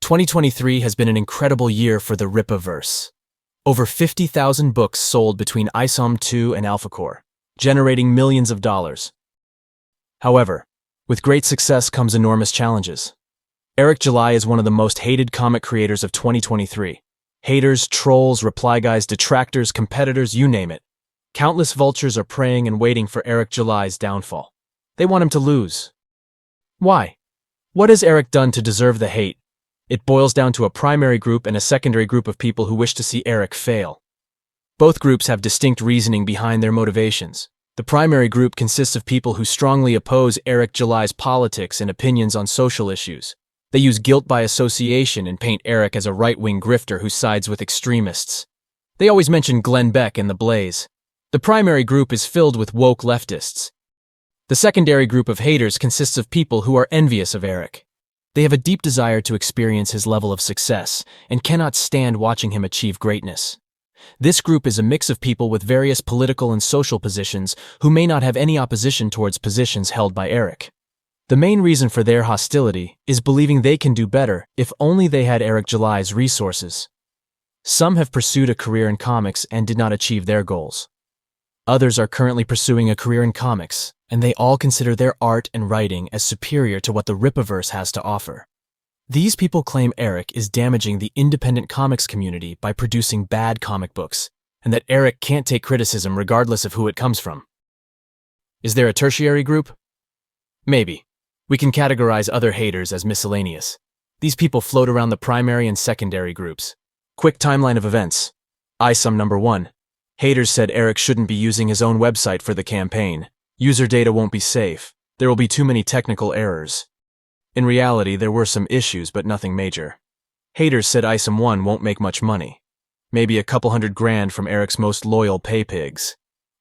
2023 has been an incredible year for the Rippaverse. Over 50,000 books sold between Isom 2 and Alphacore, generating millions of dollars. However, with great success comes enormous challenges. Eric July is one of the most hated comic creators of 2023. Haters, trolls, reply guys, detractors, competitors, you name it. Countless vultures are praying and waiting for Eric July's downfall. They want him to lose. Why? What has Eric done to deserve the hate? It boils down to a primary group and a secondary group of people who wish to see Eric fail. Both groups have distinct reasoning behind their motivations. The primary group consists of people who strongly oppose Eric July's politics and opinions on social issues. They use guilt by association and paint Eric as a right-wing grifter who sides with extremists. They always mention Glenn Beck and The Blaze. The primary group is filled with woke leftists. The secondary group of haters consists of people who are envious of Eric. They have a deep desire to experience his level of success and cannot stand watching him achieve greatness. This group is a mix of people with various political and social positions who may not have any opposition towards positions held by Eric. The main reason for their hostility is believing they can do better if only they had Eric July's resources. Some have pursued a career in comics and did not achieve their goals. Others are currently pursuing a career in comics, and they all consider their art and writing as superior to what the Rippaverse has to offer. These people claim Eric is damaging the independent comics community by producing bad comic books, and that Eric can't take criticism regardless of who it comes from. Is there a tertiary group? Maybe. We can categorize other haters as miscellaneous. These people float around the primary and secondary groups. Quick timeline of events. Isom number 1. Haters said Eric shouldn't be using his own website for the campaign. User data won't be safe. There will be too many technical errors. In reality, there were some issues, but nothing major. Haters said Isom 1 won't make much money. Maybe a couple $100,000 from Eric's most loyal pay pigs.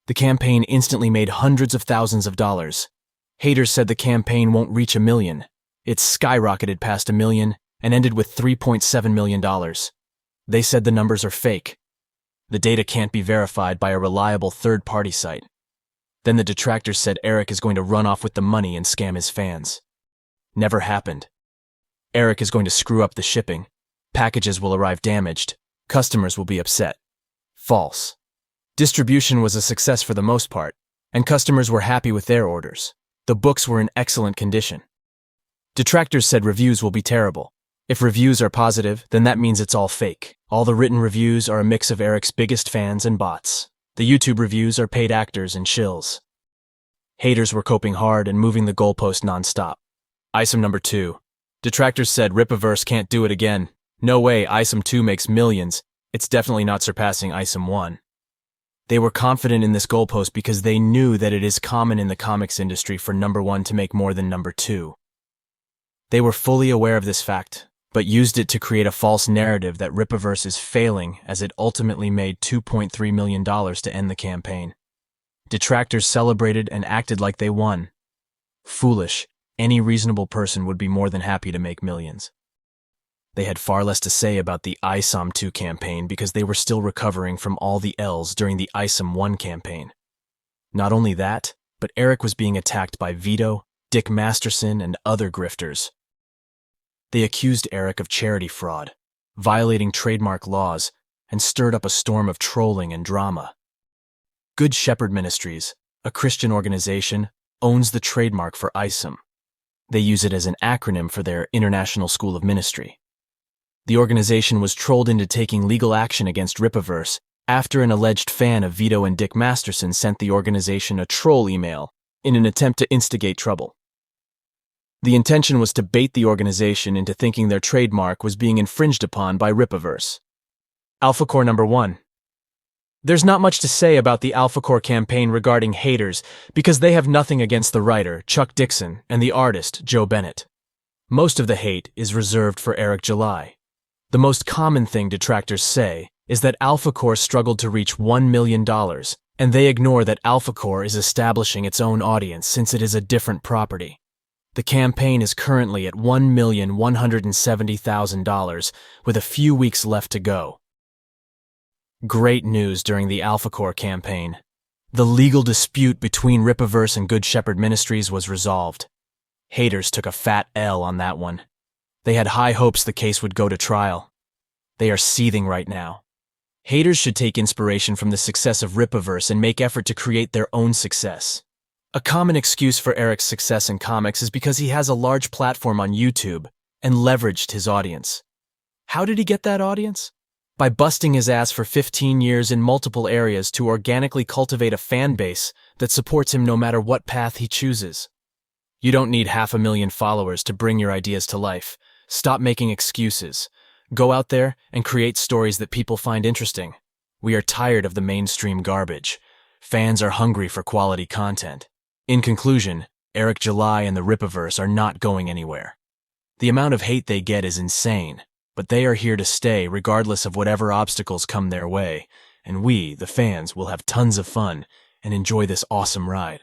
The campaign instantly made hundreds of thousands of dollars. Haters said the campaign won't reach $1 million. It skyrocketed past $1 million and ended with $3.7 million. They said the numbers are fake. The data can't be verified by a reliable third-party site. Then the detractors said Eric is going to run off with the money and scam his fans. Never happened. Eric is going to screw up the shipping. Packages will arrive damaged. Customers will be upset. False. Distribution was a success for the most part, and customers were happy with their orders. The books were in excellent condition. Detractors said reviews will be terrible. If reviews are positive, then that means it's all fake. All the written reviews are a mix of Eric's biggest fans and bots. The YouTube reviews are paid actors and shills. Haters were coping hard and moving the goalpost non-stop. Isom number 2. Detractors said Rippaverse can't do it again. No way, Isom 2 makes millions. It's definitely not surpassing Isom 1. They were confident in this goalpost because they knew that it is common in the comics industry for number 1 to make more than number 2. They were fully aware of this fact, but used it to create a false narrative that Rippaverse is failing as it ultimately made $2.3 million to end the campaign. Detractors celebrated and acted like they won. Foolish. Any reasonable person would be more than happy to make millions. They had far less to say about the Isom 2 campaign because they were still recovering from all the L's during the Isom 1 campaign. Not only that, but Eric was being attacked by Vito, Dick Masterson, and other grifters. They accused Eric of charity fraud, violating trademark laws, and stirred up a storm of trolling and drama. Good Shepherd Ministries, a Christian organization, owns the trademark for Isom. They use it as an acronym for their International School of Ministry. The organization was trolled into taking legal action against Rippaverse after an alleged fan of Vito and Dick Masterson sent the organization a troll email in an attempt to instigate trouble. The intention was to bait the organization into thinking their trademark was being infringed upon by Rippaverse. Alphacore number 1. There's not much to say about the Alphacore campaign regarding haters because they have nothing against the writer, Chuck Dixon, and the artist, Joe Bennett. Most of the hate is reserved for Eric July. The most common thing detractors say is that Alphacore struggled to reach $1 million, and they ignore that Alphacore is establishing its own audience since it is a different property. The campaign is currently at $1,170,000, with a few weeks left to go. Great news during the Alphacore campaign. The legal dispute between Rippaverse and Good Shepherd Ministries was resolved. Haters took a fat L on that one. They had high hopes the case would go to trial. They are seething right now. Haters should take inspiration from the success of Rippaverse and make effort to create their own success. A common excuse for Eric's success in comics is because he has a large platform on YouTube and leveraged his audience. How did he get that audience? By busting his ass for 15 years in multiple areas to organically cultivate a fan base that supports him no matter what path he chooses. You don't need 500,000 followers to bring your ideas to life. Stop making excuses. Go out there and create stories that people find interesting. We are tired of the mainstream garbage. Fans are hungry for quality content. In conclusion, Eric July and the Rippaverse are not going anywhere. The amount of hate they get is insane, but they are here to stay regardless of whatever obstacles come their way, and we, the fans, will have tons of fun and enjoy this awesome ride.